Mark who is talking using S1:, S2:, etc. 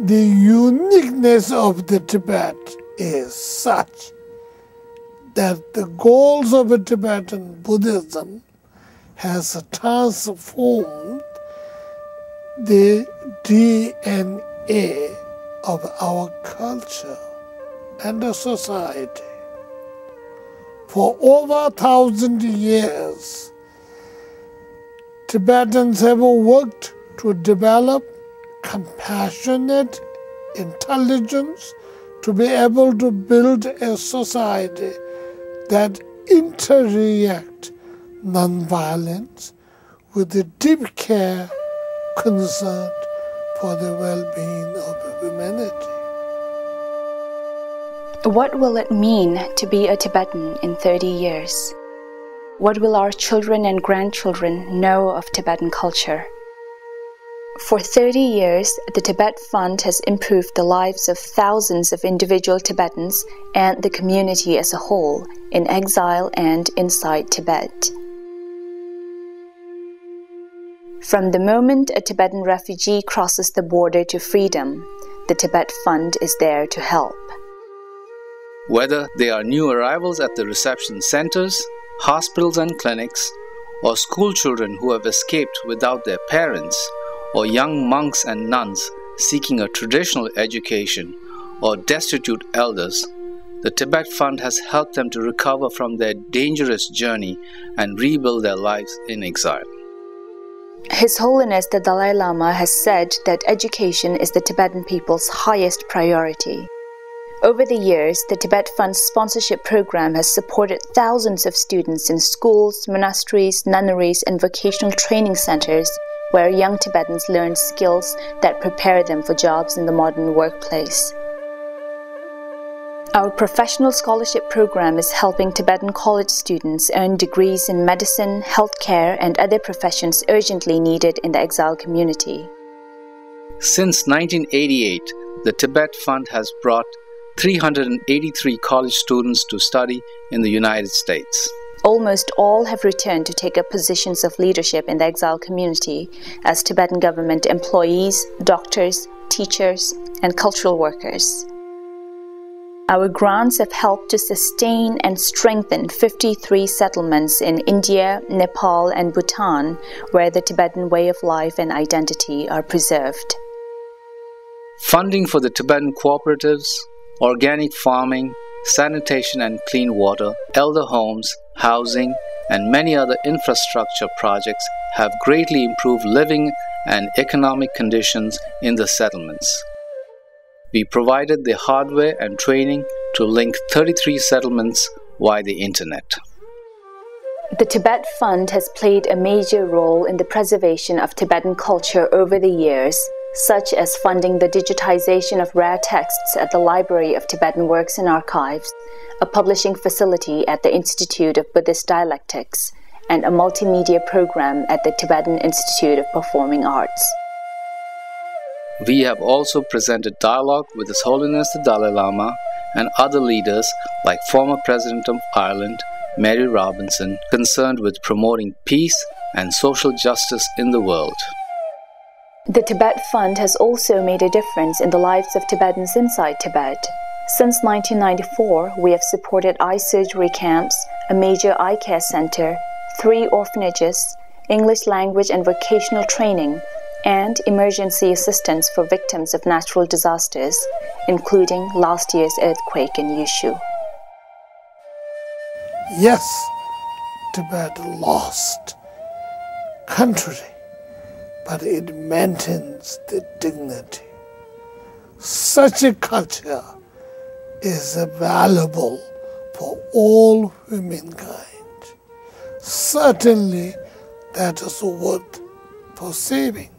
S1: the uniqueness of the Tibet is such that the goals of a Tibetan Buddhism has transformed the DNA of our culture and the society. For over 1,000 years, Tibetans have worked to develop compassionate intelligence to be able to build a society that interacts nonviolence with the deep care, concern for the well-being of humanity.
S2: What will it mean to be a Tibetan in 30 years? What will our children and grandchildren know of Tibetan culture? For 30 years, the Tibet Fund has improved the lives of thousands of individual Tibetans and the community as a whole, in exile and inside Tibet. From the moment a Tibetan refugee crosses the border to freedom, the Tibet Fund is there to help.
S3: Whether they are new arrivals at the reception centers, hospitals and clinics, or school children who have escaped without their parents, or young monks and nuns seeking a traditional education, or destitute elders, the Tibet Fund has helped them to recover from their dangerous journey and rebuild their lives in exile.
S2: His Holiness the Dalai Lama has said that education is the Tibetan people's highest priority. Over the years, the Tibet Fund's sponsorship program has supported thousands of students in schools, monasteries, nunneries, and vocational training centers where young Tibetans learn skills that prepare them for jobs in the modern workplace. Our professional scholarship program is helping Tibetan college students earn degrees in medicine, healthcare, and other professions urgently needed in the exile community.
S3: Since 1988, the Tibet Fund has brought 383 college students to study in the United States.
S2: Almost all have returned to take up positions of leadership in the exile community as Tibetan government employees, doctors, teachers, and cultural workers. Our grants have helped to sustain and strengthen 53 settlements in India, Nepal, and Bhutan, where the Tibetan way of life and identity are preserved.
S3: Funding for the Tibetan cooperatives, organic farming, sanitation and clean water, elder homes, housing, and many other infrastructure projects have greatly improved living and economic conditions in the settlements. We provided the hardware and training to link 33 settlements via the internet.
S2: The Tibet Fund has played a major role in the preservation of Tibetan culture over the years, such as funding the digitization of rare texts at the Library of Tibetan Works and Archives, a publishing facility at the Institute of Buddhist Dialectics, and a multimedia program at the Tibetan Institute of Performing Arts.
S3: We have also presented dialogue with His Holiness the Dalai Lama and other leaders like former President of Ireland, Mary Robinson, concerned with promoting peace and social justice in the world.
S2: The Tibet Fund has also made a difference in the lives of Tibetans inside Tibet. Since 1994, we have supported eye surgery camps, a major eye care center, 3 orphanages, English language and vocational training, and emergency assistance for victims of natural disasters, including last year's earthquake in Yushu.
S1: Yes, Tibet lost country, but it maintains the dignity. Such a culture is valuable for all humankind. Certainly, that is worth perceiving.